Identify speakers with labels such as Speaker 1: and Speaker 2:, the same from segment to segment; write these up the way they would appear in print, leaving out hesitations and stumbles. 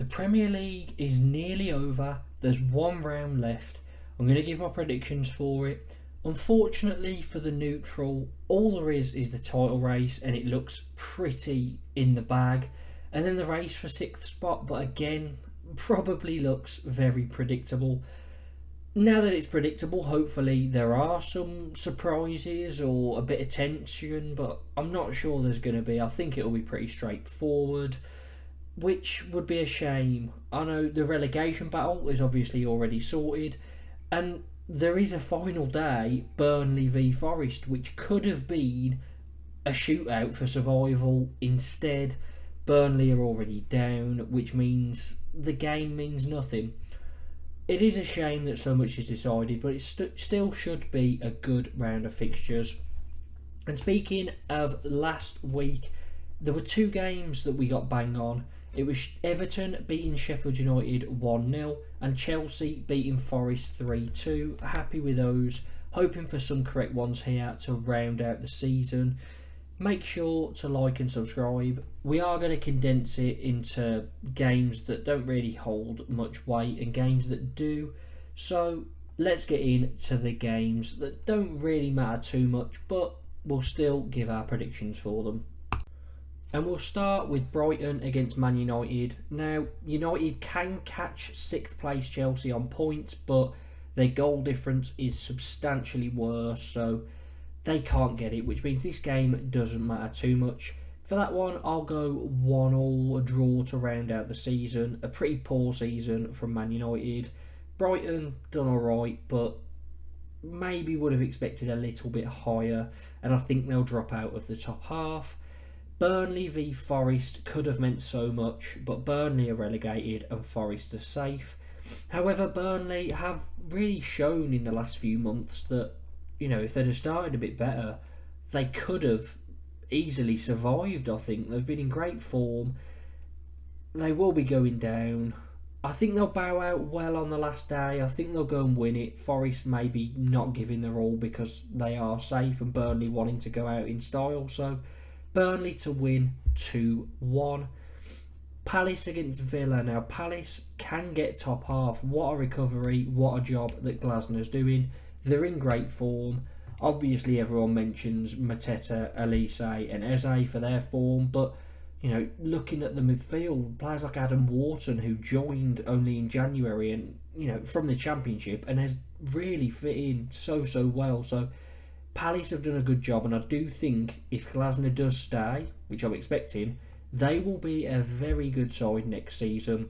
Speaker 1: The Premier League is nearly over. There's one round left. I'm going to give my predictions for it. Unfortunately for the neutral, all there is the title race, and it looks pretty in the bag. And then the race for 6th spot, but again, probably looks very predictable. Now that it's predictable, hopefully there are some surprises or a bit of tension, but I'm not sure there's going to be. I think it'll be pretty straightforward, which would be a shame. I know the relegation battle is obviously already sorted, and there is a final day, Burnley v Forest, which could have been a shootout for survival. Instead, Burnley are already down, which means the game means nothing. It is a shame that so much is decided, but it still should be a good round of fixtures. And speaking of last week, there were 2 games that we got bang on. It was Everton beating Sheffield United 1-0 and Chelsea beating Forest 3-2. Happy with those. Hoping for some correct ones here to round out the season. Make sure to like and subscribe. We are going to condense it into games that don't really hold much weight and games that do. So let's get into the games that don't really matter too much, but we'll still give our predictions for them. And we'll start with Brighton against Man United. Now, United can catch 6th place Chelsea on points, but their goal difference is substantially worse, so they can't get it, which means this game doesn't matter too much. For that one, I'll go 1-1, a draw to round out the season. A pretty poor season from Man United. Brighton done alright, but maybe would have expected a little bit higher, and I think they'll drop out of the top half. Burnley v Forest could have meant so much, but Burnley are relegated and Forest are safe. However, Burnley have really shown in the last few months that, if they'd have started a bit better, they could have easily survived, I think. They've been in great form. They will be going down. I think they'll bow out well on the last day. I think they'll go and win it. Forest maybe not giving their all because they are safe, and Burnley wanting to go out in style. So Burnley to win 2-1. Palace against Villa. Now, Palace can get top half. What a recovery. What a job that Glasner's doing. They're in great form. Obviously, everyone mentions Mateta, Elise and Eze for their form, but looking at the midfield, players like Adam Wharton, who joined only in January and from the Championship and has really fit in so well. So Palace have done a good job, and I do think if Glasner does stay, which I'm expecting, they will be a very good side next season.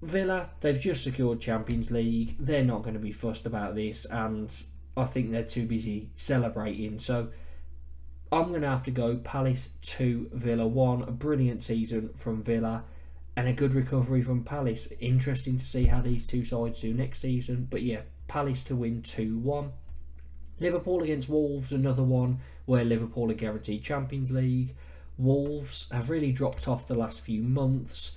Speaker 1: Villa, they've just secured Champions League. They're not going to be fussed about this, and I think they're too busy celebrating. So I'm going to have to go Palace 2, Villa 1. A brilliant season from Villa and a good recovery from Palace. Interesting to see how these two sides do next season. But yeah, Palace to win 2-1. Liverpool against Wolves, another one where Liverpool are guaranteed Champions League. Wolves have really dropped off the last few months.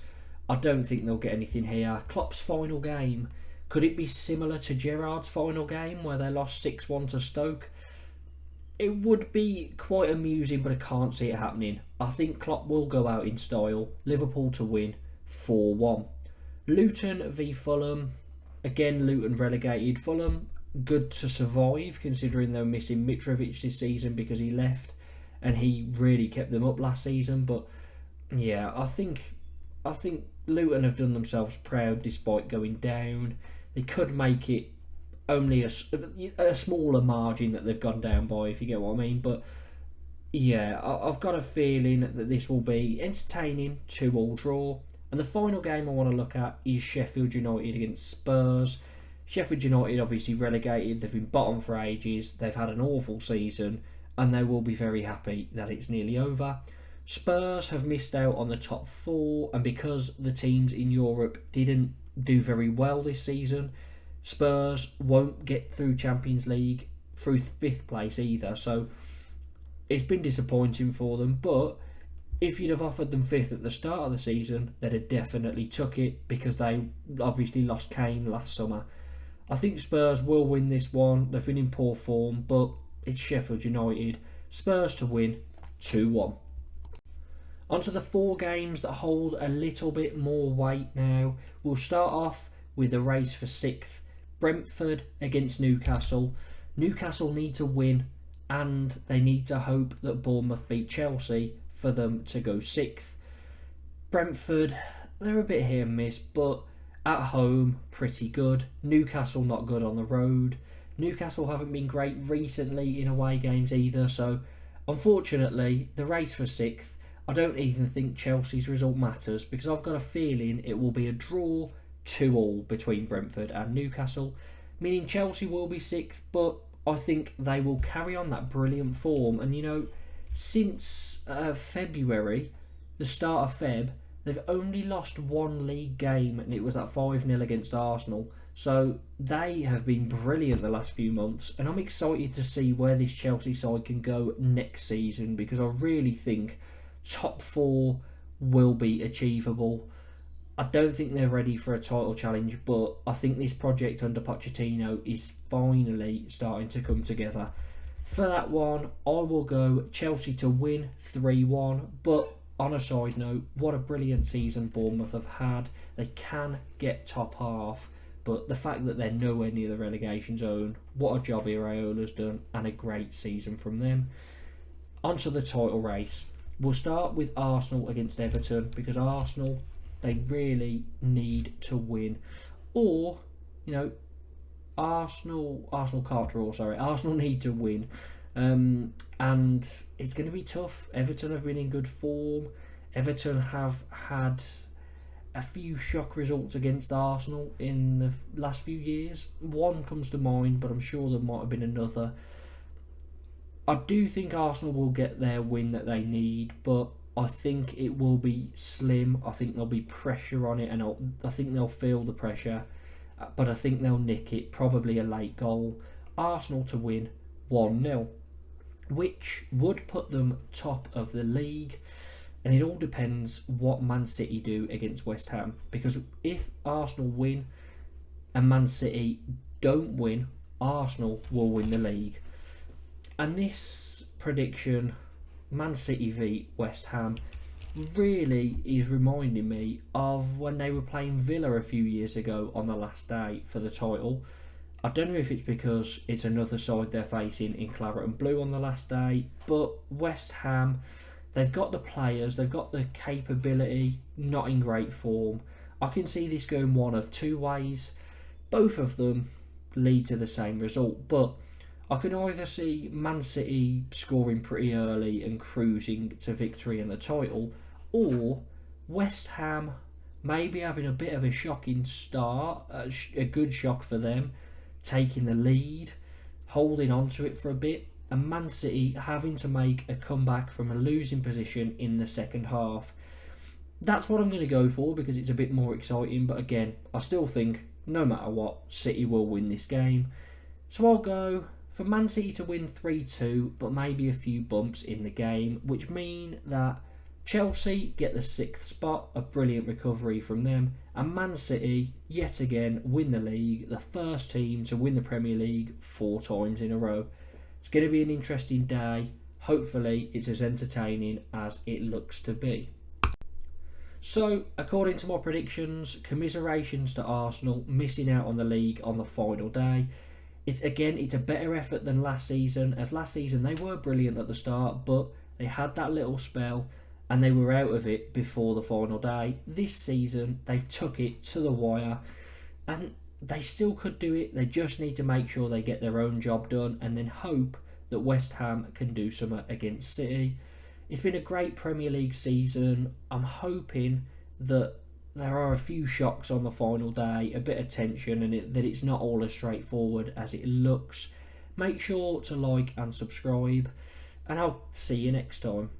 Speaker 1: I don't think they'll get anything here. Klopp's final game, could it be similar to Gerrard's final game where they lost 6-1 to Stoke? It would be quite amusing, but I can't see it happening. I think Klopp will go out in style. Liverpool to win 4-1. Luton v Fulham. Again, Luton relegated. Fulham, good to survive considering they're missing Mitrovic this season because he left and he really kept them up last season. But yeah, I think Luton have done themselves proud despite going down. They could make it only a smaller margin that they've gone down by, if you get what I mean. But yeah, I've got a feeling that this will be entertaining, 2-2 draw. And the final game I want to look at is Sheffield United against Spurs. Sheffield United obviously relegated. They've been bottom for ages. They've had an awful season, and they will be very happy that it's nearly over. Spurs have missed out on the top 4, and because the teams in Europe didn't do very well this season, Spurs won't get through Champions League through 5th place either. So it's been disappointing for them, but if you'd have offered them 5th at the start of the season, they'd have definitely took it because they obviously lost Kane last summer. I think Spurs will win this one. They've been in poor form, but it's Sheffield United. Spurs to win 2-1. Onto the 4 games that hold a little bit more weight now. We'll start off with the race for 6th. Brentford against Newcastle. Newcastle need to win, and they need to hope that Bournemouth beat Chelsea for them to go 6th. Brentford, they're a bit hit and miss, but at home, pretty good. Newcastle not good on the road. Newcastle haven't been great recently in away games either, so unfortunately, the race for 6th, I don't even think Chelsea's result matters, because I've got a feeling it will be a draw 2-2 between Brentford and Newcastle, meaning Chelsea will be 6th, but I think they will carry on that brilliant form. And since February, the start of Feb, they've only lost 1 league game, and it was that 5-0 against Arsenal. So they have been brilliant the last few months, and I'm excited to see where this Chelsea side can go next season, because I really think top 4 will be achievable. I don't think they're ready for a title challenge, but I think this project under Pochettino is finally starting to come together. For that one, I will go Chelsea to win 3-1, but on a side note, what a brilliant season Bournemouth have had. They can get top half, but the fact that they're nowhere near the relegation zone, what a job Iraola's done, and a great season from them. Onto the title race. We'll start with Arsenal against Everton, because Arsenal, they really need to win. Or, Arsenal can't draw, sorry. Arsenal need to win. And it's going to be tough. Everton have been in good form. Everton have had a few shock results against Arsenal in the last few years. One comes to mind, but I'm sure there might have been another. I do think Arsenal will get their win that they need, but I think it will be slim. I think there'll be pressure on it, and I think they'll feel the pressure, but I think they'll nick it, probably a late goal. Arsenal to win 1-0, which would put them top of the league, and it all depends what Man City do against West Ham, because if Arsenal win and Man City don't win, Arsenal will win the league. And this prediction, Man City v West Ham, really is reminding me of when they were playing Villa a few years ago on the last day for the title. I don't know if it's because it's another side they're facing in claret and blue on the last day, but West Ham, they've got the players, they've got the capability, not in great form. I can see this going one of 2 ways. Both of them lead to the same result, but I can either see Man City scoring pretty early and cruising to victory and the title, or West Ham maybe having a bit of a shocking start, a good shock for them, taking the lead, holding on to it for a bit, and Man City having to make a comeback from a losing position in the second half. That's what I'm going to go for, because it's a bit more exciting, but again, I still think no matter what, City will win this game. So I'll go for Man City to win 3-2, but maybe a few bumps in the game, which mean that Chelsea get the 6th spot, a brilliant recovery from them, and Man City, yet again, win the league, the first team to win the Premier League 4 times in a row. It's going to be an interesting day. Hopefully, it's as entertaining as it looks to be. So, according to my predictions, commiserations to Arsenal missing out on the league on the final day. It's a better effort than last season, as last season they were brilliant at the start, but they had that little spell and they were out of it before the final day. This season, they've took it to the wire, and they still could do it. They just need to make sure they get their own job done, and then hope that West Ham can do something against City. It's been a great Premier League season. I'm hoping that there are a few shocks on the final day, a bit of tension, and that it's not all as straightforward as it looks. Make sure to like and subscribe, and I'll see you next time.